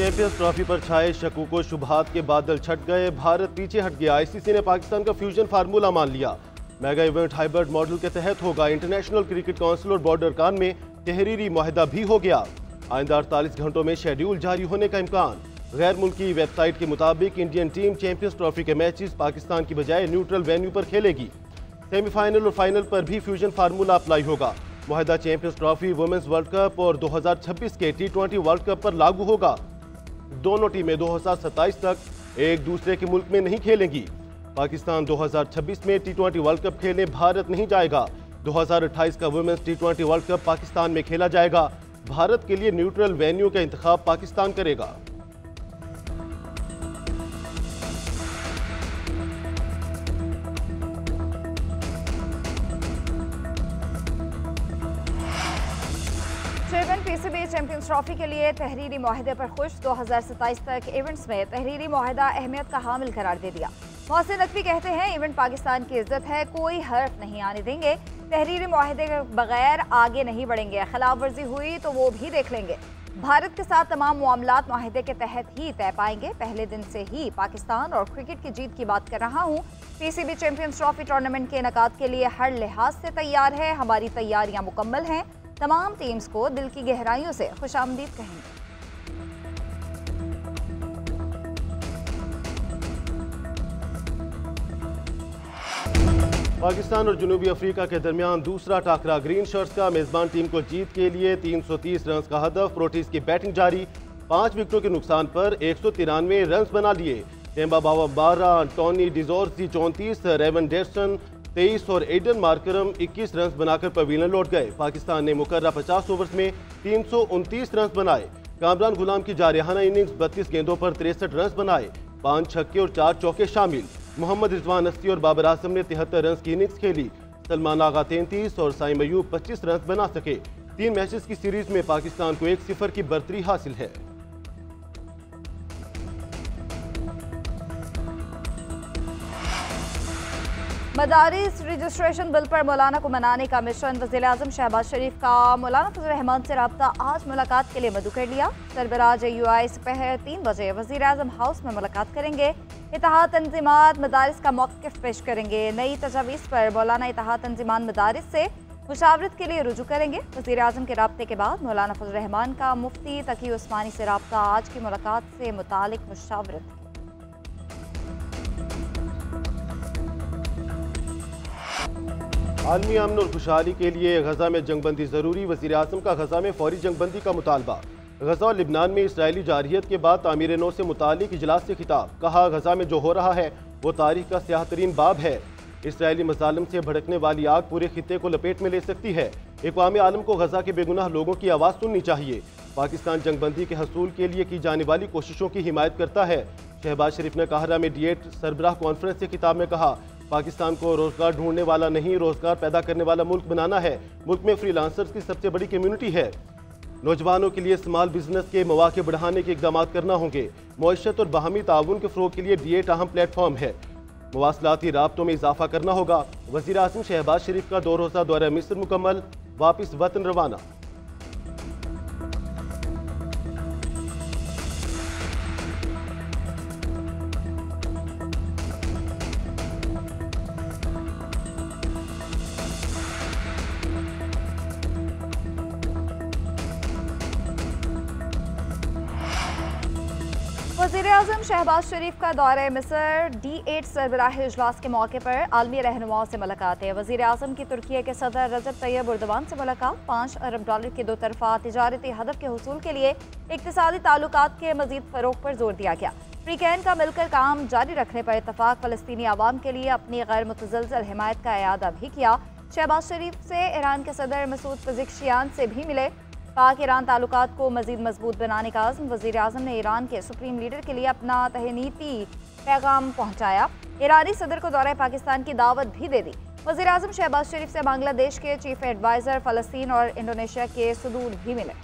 Champions trophy पर छाए शकूक व शुबहात के बादल छट गए। भारत पीछे हट गया। आईसीसी ने पाकिस्तान का फ्यूजन फार्मूला मान लिया। मेगा इवेंट हाइब्रिड मॉडल के तहत होगा। इंटरनेशनल क्रिकेट काउंसिल और बॉर्डर कान में तहरीरी मुआहदा भी हो गया। आइंदा 48 घंटों में शेड्यूल जारी होने का इम्कान। गैर मुल्की वेबसाइट के मुताबिक इंडियन टीम चैंपियंस ट्रॉफी के मैचेस पाकिस्तान की बजाय न्यूट्रल वेन्यू पर खेलेगी। सेमीफाइनल और फाइनल पर भी फ्यूजन फार्मूला अप्लाई होगा। मुआहदा champions trophy, women's world cup और 2026 के T20 वर्ल्ड कप पर लागू होगा। दोनों टीमें 2027 तक एक दूसरे के मुल्क में नहीं खेलेंगी। पाकिस्तान 2026 में T20 वर्ल्ड कप खेलने भारत नहीं जाएगा। 2028 का women's T20 world cup Pakistan में खेला जाएगा। भारत के लिए न्यूट्रल वेन्यू का इंतखाब पाकिस्तान करेगा। पीसीबी चैंपियंस ट्रॉफी के लिए तहरीरी मुआहदे पर खुश। 2027 तक इवेंट्स में तहरीरी मुआहदा अहमियत का हामिल करार दे दिया। मोहसिन नकवी कहते हैं, इवेंट पाकिस्तान की इज्जत है, कोई हर्फ नहीं आने देंगे। तहरीरी मुआहदे के बगैर आगे नहीं बढ़ेंगे। खिलाफ वर्जी हुई तो वो भी देख लेंगे। भारत के साथ तमाम मामलात मुआहदे के तहत ही तय पाएंगे। पहले दिन से ही पाकिस्तान और क्रिकेट की जीत की बात कर रहा हूँ। पीसीबी चैंपियंस ट्रॉफी टूर्नामेंट के इनेकाद के लिए हर लिहाज से तैयार है। हमारी तैयारियां मुकम्मल हैं। तमाम टीम्स को दिल की गहराइयों से खुशामदीद कहेंगे। पाकिस्तान और जनूबी अफ्रीका के दरमियान दूसरा टाकरा। ग्रीन शर्ट्स का मेजबान टीम को जीत के लिए 330 रन का हदफ। प्रोटीज की बैटिंग जारी। 5 विकेटों के नुकसान पर 193 रन बना लिए। टेम्बा बावा 12, टॉनी डिजोर्सी 34, रेवन डेरसन 23 और एडन मार्करम 21 रन बनाकर पवेलियन लौट गए। पाकिस्तान ने मुकर्रा 50 ओवर्स में 329 रन बनाए। कामरान गुलाम की जारहाना इनिंग्स 32 गेंदों पर 63 रन बनाए। 5 छक्के और 4 चौके शामिल। मोहम्मद रिजवान 80 और बाबर आजम ने 73 रन की इनिंग्स खेली। सलमान आगा 33 और साइम अयूब 25 रन बना सके। 3 मैचेस की सीरीज में पाकिस्तान को 1-0 की बढ़तरी हासिल है। मदारिस रजिस्ट्रेशन बिल पर मौलाना को मनाने का मिशन। वज़ीर आज़म शहबाज शरीफ का मौलाना फजल रहमान से रब्ता। आज मुलाकात के लिए मदु कर लिया। सरबराह UI दोपहर 3 बजे वज़ीर आज़म हाउस में मुलाकात करेंगे। इत्तेहाद तंजीमात मदारिस का मौक़िफ़ पेश करेंगे। नई तजावीज़ पर मौलाना इत्तेहाद तंजीमात मदारिस से मुशावरत के लिए रुजू करेंगे। वज़ीर आज़म के रब्ते के बाद मौलाना फजल रहमान का मुफ्ती तकी उस्मानी से रब्ता। आज की मुलाकात से मुतालिक मुशावरत। आलमी अमन और खुशहाली के लिए गजा में जंगबंदी जरूरी। वज़ीर आज़म का गजा में फौरी जंगबंदी का मुतालबा। गजा और लिबनान में इसराइली जारहियत के बाद तामीर नौ से मुतालिक इजलास से खिताब। कहा, गजा में जो हो रहा है वो तारीख का स्याह तरीन बाब है। इसराइली मजालिम से भड़कने वाली आग पूरे खित्ते को लपेट में ले सकती है। अक़वाम आलम को गजा के बेगुनाह लोगों की आवाज़ सुननी चाहिए। पाकिस्तान जंगबंदी के हसूल के लिए की जाने वाली कोशिशों की हिमायत करता है। शहबाज शरीफ ने काहिरा में D8 सरबराह कॉन्फ्रेंस से खिताब में कहा, पाकिस्तान को रोजगार ढूंढने वाला नहीं, रोजगार पैदा करने वाला मुल्क बनाना है। मुल्क में फ्रीलांसर्स की सबसे बड़ी कम्युनिटी है। नौजवानों के लिए स्मॉल बिजनेस के मौके बढ़ाने के इक़दाम करना होंगे। मईशत और बाहमी ताउन के फ़रोग़ के लिए D8 अहम प्लेटफॉर्म है। मवासलाती राब्तों में इजाफा करना होगा। वज़ीर आज़म शहबाज शरीफ का 2 रोज़ा दौरा मिस्र मुकम्मल। वापिस वतन रवाना। वज़ीर आज़म शहबाज शरीफ का दौरे मिस्र। D8 सरबराह इजलास के मौके पर आलमी रहनुमाओं से मुलाकात है। वज़ीर आज़म की तुर्की के सदर रजब तैयब एर्दोगान से मुलाकात। $5 अरब की 2 तरफ़ा तिजारती हदफ के हुसूल के लिए इक़्तिसादी ताल्लुकात के मज़ीद फ़रोग़ पर जोर दिया गया। फ्रीकैन का मिलकर काम जारी रखने पर इत्तफ़ाक़। फ़लस्तीनी आवाम के लिए अपनी गैर मुतज़लज़ल हिमायत का इआदा भी किया। शहबाज शरीफ से ईरान के सदर मसूद पज़ेश्कियान से भी मिले। पाक ईरान ताल्लुकात को मज़ीद मजबूत बनाने का आज़म। वज़ीर आज़म ने ईरान के सुप्रीम लीडर के लिए अपना तहनीती पैगाम पहुँचाया। ईरानी सदर को दौरे पाकिस्तान की दावत भी दे दी। वज़ीर आज़म शहबाज शरीफ से बांग्लादेश के चीफ एडवाइज़र, फ़लस्तीन और इंडोनेशिया के सदूर भी मिले।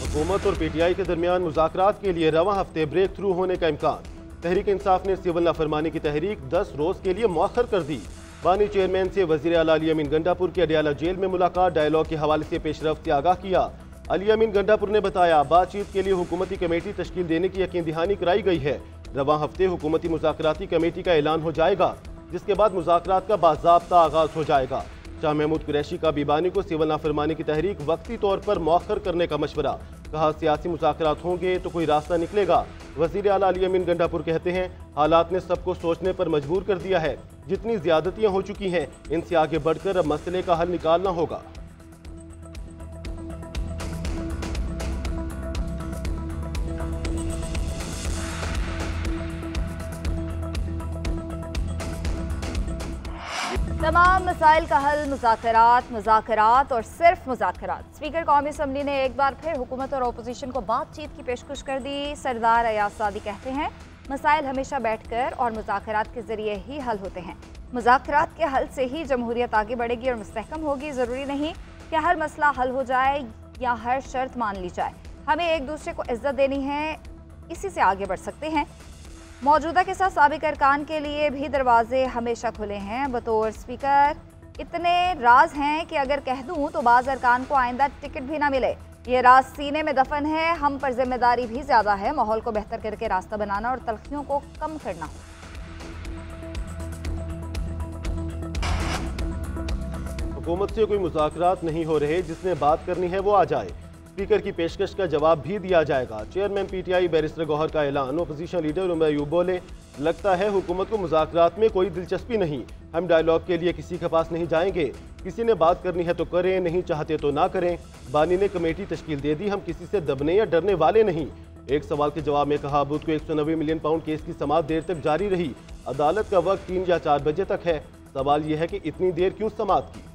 हुकूमत और PTI के दरमियान मुज़ाकरात के लिए रवां हफ्ते ब्रेक थ्रू होने का इम्कान। तहरीक इंसाफ ने सिविल नाफरमानी की तहरीक 10 रोज के लिए मौखर कर दी। बानी चेयरमैन से वज़ीर आला अली अमीन गंडापुर की अडियाला जेल में मुलाकात, डायलॉग के हवाले से पेशरफ्त से आगाह किया। अली अमीन गंडापुर ने बताया, बातचीत के लिए हुकूमती कमेटी तश्कील देने की यकीन दहानी कराई गई है। रवां हफ्ते हुकूमती मुज़ाकराती कमेटी का ऐलान हो जाएगा, जिसके बाद मुज़ाकरात का बाज़ाब्ता आगाज हो जाएगा। शाह महमूद कुरैशी का बीबानी को सिविल नाफरमानी की तहरीक वक्ती तौर पर मौखर करने का मशवरा। कहा, सियासी मुज़ाकरात होंगे तो कोई रास्ता निकलेगा। वज़ीर आला अली अमीन गंडापुर कहते हैं, हालात ने सबको सोचने पर मजबूर कर दिया है। जितनी ज्यादतियां हो चुकी हैं, इनसे आगे बढ़कर अब मसले का हल निकालना होगा। तमाम मसाइल का हल मुज़ाकरात, मुज़ाकरात और सिर्फ मुज़ाकरात। स्पीकर कौमी असम्बली ने एक बार फिर हुकूमत और अपोजिशन को बातचीत की पेशकश कर दी। सरदार अयाज सादी कहते हैं, मसाइल हमेशा बैठकर और मुज़ाकरात के ज़रिए ही हल होते हैं। मुज़ाकरात के हल से ही जमहूरियत आगे बढ़ेगी और मुस्तहकम होगी। ज़रूरी नहीं कि हर मसला हल हो जाए या हर शर्त मान ली जाए। हमें एक दूसरे को इज्जत देनी है, इसी से आगे बढ़ सकते हैं। मौजूदा के साथ साबिक अरकान के लिए भी दरवाजे हमेशा खुले हैं। बतौर स्पीकर इतने राज हैं कि अगर कह दूं तो बाज़ अरकान को आइंदा टिकट भी ना मिले। ये राज सीने में दफन है। हम पर जिम्मेदारी भी ज़्यादा है, माहौल को बेहतर करके रास्ता बनाना और तलखियों को कम करना। हुकूमत से कोई मुज़ाकरात नहीं हो रहे, जिसने बात करनी है वो आ जाए। स्पीकर की पेशकश का जवाब भी दिया जाएगा। चेयरमैन PTI बैरिस्टर गौहर का ऐलान। अपोजिशन लीडर उमर अयूब बोले, लगता है हुकूमत को मुज़ाकरात में कोई दिलचस्पी नहीं। हम डायलॉग के लिए किसी के पास नहीं जाएंगे। किसी ने बात करनी है तो करें, नहीं चाहते तो ना करें। बानी ने कमेटी तश्कील दे दी, हम किसी से दबने या डरने वाले नहीं। एक सवाल के जवाब में कहा, बुध को 190 मिलियन पाउंड केस की समाअत देर तक जारी रही। अदालत का वक्त 3 या 4 बजे तक है। सवाल यह है कि इतनी देर क्यों समाअत की।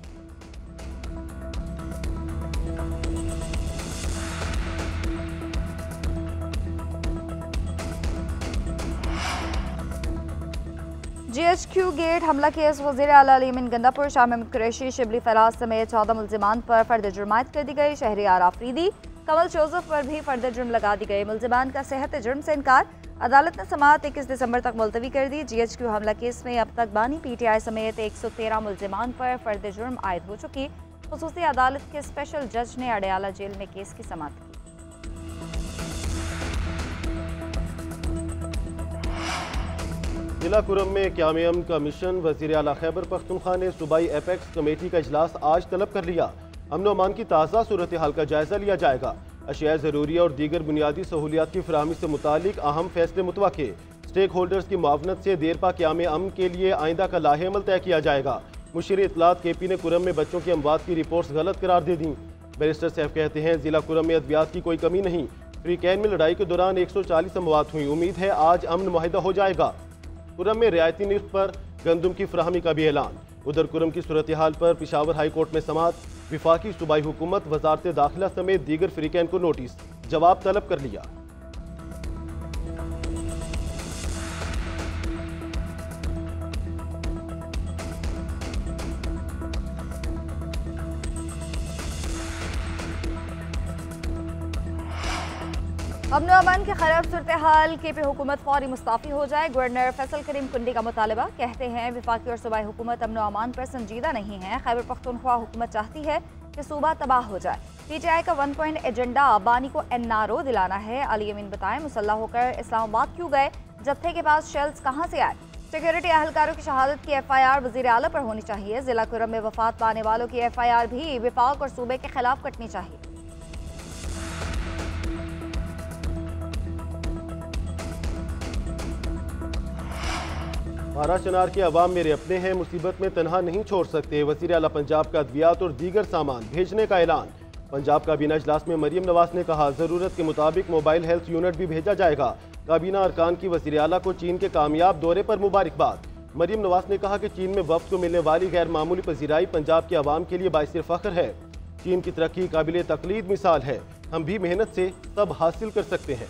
GHQ गेट हमला केस वज़ीर आला अली अमीन गंडापुर, शाह महमूद कुरैशी, शिबली फराज समेत 14 मुल्जिमान पर फर्द जुर्म आयद कर दी गई। शहरियार आफरीदी, कमल जोसेफ पर भी फर्द जुर्म लगा दी गई। मुल्जिमान का सेहत जुर्म से इनकार। अदालत ने समाअत 21 दिसंबर तक मुलतवी कर दी। GHQ हमला केस में अब तक बानी PTI समेत 113 मुल्जिमान पर फर्द जुर्म आयद हो चुकी। खुसूसी अदालत के स्पेशल जज ने अडियाला जेल में केस की समाअत की। जिला कुरम में क़याम अमन का मिशन। वज़ीर आला खैबर पख्तूनख्वा ने सूबाई एपेक्स कमेटी का इजलास आज तलब कर लिया। अमन व अमान की ताज़ा सूरत हाल का जायजा लिया जाएगा। अशिया ज़रूरी और दीगर बुनियादी सहूलियात की फराहमी से मुतालिक अहम फैसले मुतवक्के। स्टेक होल्डर्स की मुआवनत से देरपा क़याम अमन के लिए आइंदा का लाहे अमल तय किया जाएगा। मुशीर इत्तलात KP ने कुरम में बच्चों की अमवात की रिपोर्ट्स गलत करार दे दी। बैरिस्टर सैफ कहते हैं, जिला कुरम में अद्वियात की कोई कमी नहीं। फ्री कैन में लड़ाई के दौरान 140 अमवात हुई। उम्मीद है आज अमन मुआहिदा हो जाएगा। कुरम में रियायती निर्ख पर गंदम की फराहमी का भी ऐलान। उधर कुरम की सूरत हाल पर पिशावर हाई कोर्ट में समाअत। विफाकी सूबाई हुकूमत, वजारत दाखिला समेत दीगर फ्रीकैन को नोटिस, जवाब तलब कर लिया। अमन अमान के खराब सूरत हाल KP हुकूमत फौरी मुस्ताफ़ी हो जाए। गवर्नर फैसल करीम कुंडी का मुतालबा। कहते हैं, विफाकी और सूबाई हुकूमत अमन अमान पर संजीदा नहीं है। खैबर पख्तूनख्वा हुकूमत चाहती है कि सूबा तबाह हो जाए। PTI का 1 पॉइंट एजेंडा बानी को NRO दिलाना है। अली अमीन बताएं, मुसल्लह होकर इस्लामाबाद क्यों गए, जत्थे के पास शेल्स कहाँ से आए। सिक्योरिटी अहलकारों की शहादत की FIR वज़ीर आला पर होनी चाहिए। जिला कुरम में वफात पाने वालों की FIR भी विफाक और सूबे के खिलाफ कटनी चाहिए। आरा चनार के अवाम मेरे अपने हैं, मुसीबत में तनहा नहीं छोड़ सकते। वज़ीर आला पंजाब का अद्वियात और दीगर सामान भेजने का ऐलान। पंजाब काबीना इजलास में मरीम नवाज ने कहा, ज़रूरत के मुताबिक मोबाइल हेल्थ यूनिट भी भेजा जाएगा। काबीना अरकान की वज़ीर आला को चीन के कामयाब दौरे पर मुबारकबाद। मरीम नवाज ने कहा कि चीन में वफ्द को मिलने वाली गैर मामूली पजीराई पंजाब के अवाम के लिए बाइस फ़ख्र है। चीन की तरक्की काबिल तकलीद मिसाल है। हम भी मेहनत से सब हासिल कर सकते हैं।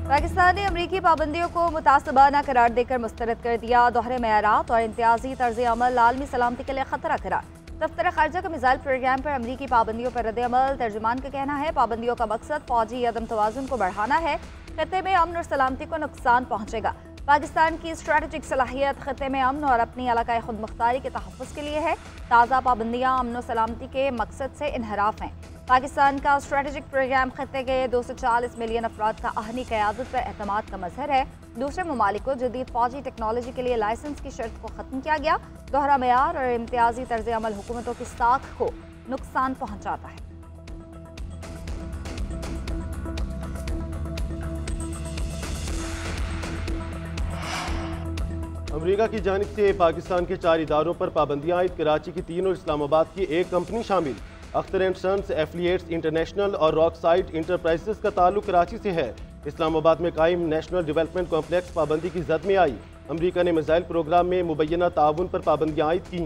पाकिस्तान ने अमरीकी पाबंदियों को मुतासबाना करार देकर मुस्तरद कर दिया। दोहरे मयारात और इम्तियाजी तर्ज अमल आलमी सलामती के लिए खतरा करार। दफ्तर खारजा का मिसाइल प्रोग्राम पर अमरीकी पाबंदियों पर रद्द-ए-अमल। तर्जुमान का कहना है पाबंदियों का मकसद फौजी अदम तवाज़ुन को बढ़ाना है। खत्ते में अमन और सलामती को नुकसान पहुंचेगा। पाकिस्तान की स्ट्रेटेजिक सलाहियत खत्ते में अमन और अपनी इलाकाई खुद मुख्तारी के तहफ़्फ़ुज़ के लिए है। ताज़ा पाबंदियाँ अमन और सलामती के मकसद से इनहराफ हैं। पाकिस्तान का स्ट्रेटेजिक प्रोग्राम खत्ते के 240 मिलियन अफराद का अहनी क़यादत पर एतमाद का मजहर है। दूसरे ममालिक को जदीद फौजी टेक्नोलॉजी के लिए लाइसेंस की शर्त को ख़त्म किया गया। दोहरा मेयार और इम्तियाजी तर्ज अमल हुकूमतों की साख को नुकसान पहुँचाता है। अमेरिका की जानिब से पाकिस्तान के 4 इदारों पर पाबंदियाँ आयद। कराची की 3 और इस्लामाबाद की 1 कंपनी शामिल। Akhtar and Sons, Affiliates International और रॉकसाइड इंटरप्राइजेस का ताल्लुक कराची से है। इस्लामाबाद में कायम नेशनल डेवलपमेंट कॉम्प्लेक्स पाबंदी की जद में आई। अमेरिका ने मिसाइल प्रोग्राम में मुबैना ताउन पर पाबंदियाँ आयद की।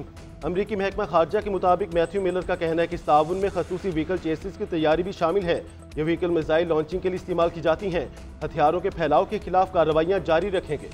अमरीकी महकमा खारजा के मुताबिक मैथ्यू मिलर का कहना है कि इस ताउन में खसूसी व्हीकल चेसिस की तैयारी भी शामिल है। ये व्हीकल मिसाइल लॉन्चिंग के लिए इस्तेमाल की जाती हैं। हथियारों के फैलाव के खिलाफ कार्रवाइयाँ जारी रखेंगे।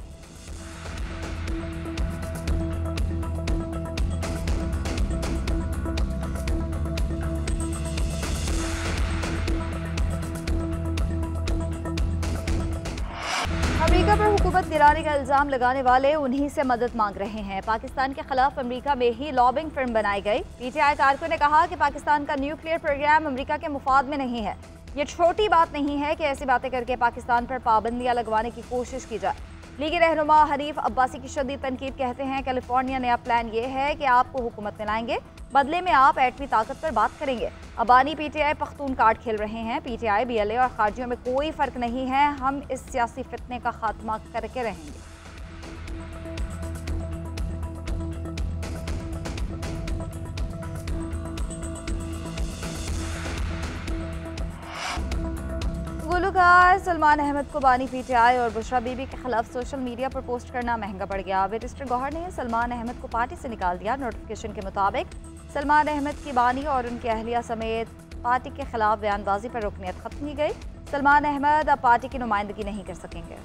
अमेरिका पर हुकूमत गिराने का इल्ज़ाम लगाने वाले उन्हीं से मदद मांग रहे हैं। पाकिस्तान के खिलाफ अमेरिका में ही लॉबिंग फिल्म बनाई गई। पीटीआई कारकुन ने कहा कि पाकिस्तान का न्यूक्लियर प्रोग्राम अमेरिका के मुफाद में नहीं है। ये छोटी बात नहीं है कि ऐसी बातें करके पाकिस्तान पर पाबंदियां लगवाने की कोशिश की जाए। लीगी रहनुमा हनीफ अब्बासी की शदीद तनकीद, कहते हैं कैलिफोर्निया नया प्लान ये है कि आपको हुकूमत में लाएंगे, बदले में आप एटमी ताकत पर बात करेंगे। अबानी पीटीआई पख्तून कार्ड खेल रहे हैं। पीटीआई, बीएलए और खारजियों में कोई फर्क नहीं है। हम इस सियासी फितने का खात्मा करके रहेंगे। गुलकार सलमान अहमद को बानी पीटीआई और बुशरा बीबी के खिलाफ सोशल मीडिया पर पोस्ट करना महंगा पड़ गया। बैरिस्टर गौहर ने सलमान अहमद को पार्टी से निकाल दिया। नोटिफिकेशन के मुताबिक सलमान अहमद की बानी और उनकी अहलिया समेत पार्टी के खिलाफ बयानबाजी पर रुकनियत खत्म की गई। सलमान अहमद अब पार्टी की नुमाइंदगी नहीं कर सकेंगे।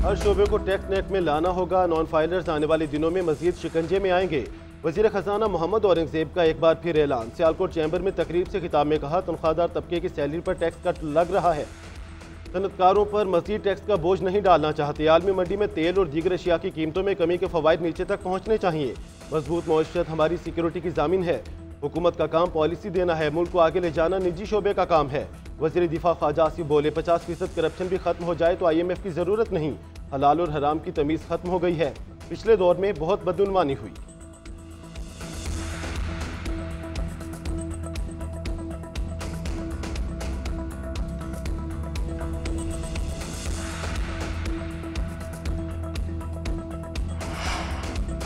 हर शोबे को टैक्स नेट में लाना होगा। नॉन फाइलर्स आने वाले दिनों में मजीद शिकंजे में आएंगे। वज़ीर ख़जाना मोहम्मद औरंगज़ेब का एक बार फिर ऐलान। सियालकोट चैम्बर में तकरीब से खिताब में कहा, तनख्वाहदार तबके की सैलरी पर टैक्स कट लग रहा है। सनतकारों पर मज़ीद टैक्स का बोझ नहीं डालना चाहते। आलमी मंडी में तेल और दीगर अशिया की कीमतों में कमी के फ़वाइद नीचे तक पहुँचने चाहिए। मजबूत मईशत हमारी सिक्योरिटी की ज़ामिन है। हुकूमत का काम पॉलिसी देना है, मुल्क को आगे ले जाना निजी शोबे का काम है। वज़ीर दिफा ख्वाजा आसिफ बोले, 50% करप्शन भी खत्म हो जाए तो IMF की ज़रूरत नहीं। हलाल और हराम की तमीज़ खत्म हो गई है। पिछले दौर में बहुत बदउनवानी हुई।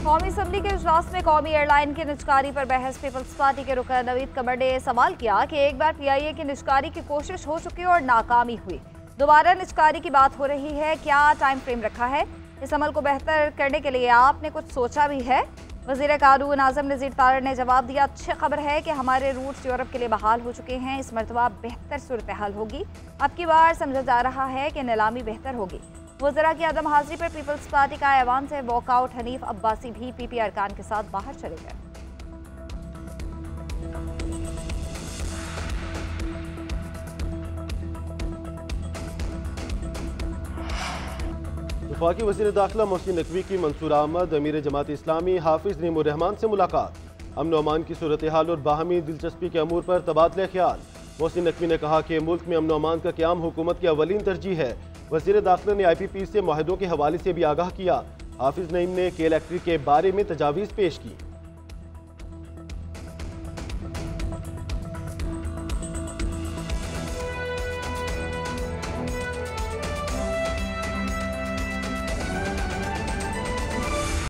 कौमी असम्बली के इजलास में कौमी एयरलाइन की निजकारी पर बहस। पीपल्स पार्टी के रुकन नवीद कमर ने सवाल किया कि एक बार PIA की निजकारी की कोशिश हो चुकी और नाकामी हुई, दोबारा निजकारी की बात हो रही है, क्या टाइम फ्रेम रखा है? इस अमल को बेहतर करने के लिए आपने कुछ सोचा भी है? वज़ीर कानून आज़म नज़ीर तारड़ ने जवाब दिया, अच्छी खबर है कि हमारे रूट्स यूरोप के लिए बहाल हो चुके हैं। इस मरतबा बेहतर सूरत हाल होगी। अब की बार समझा जा रहा है कि नीलामी बेहतर होगी। वज़रा की अदम हाजिरी पर पीपल्स पार्टी का ऐवान से वॉकआउट। हनीफ अब्बासी भी PP अरकान के साथ बाहर चले गए। वफाकी वज़ीर दाखिला मोहसिन नकवी की मंसूर अहमद, अमीर जमात इस्लामी हाफिज नईमुर रहमान से मुलाकात। अमन अमान की सूरत हाल और बाहमी दिलचस्पी के अमूर पर तबादला ख्याल। मोहसिन नकवी ने कहा कि मुल्क में अमन अमान का क़याम हुकूमत की अवलीन तरजीह है। वज़ीर दाखिला ने IPP से माहिदों के हवाले से भी आगाह किया। हाफिज नईम ने के इलेक्ट्रिक के बारे में तजावीज़ पेश की।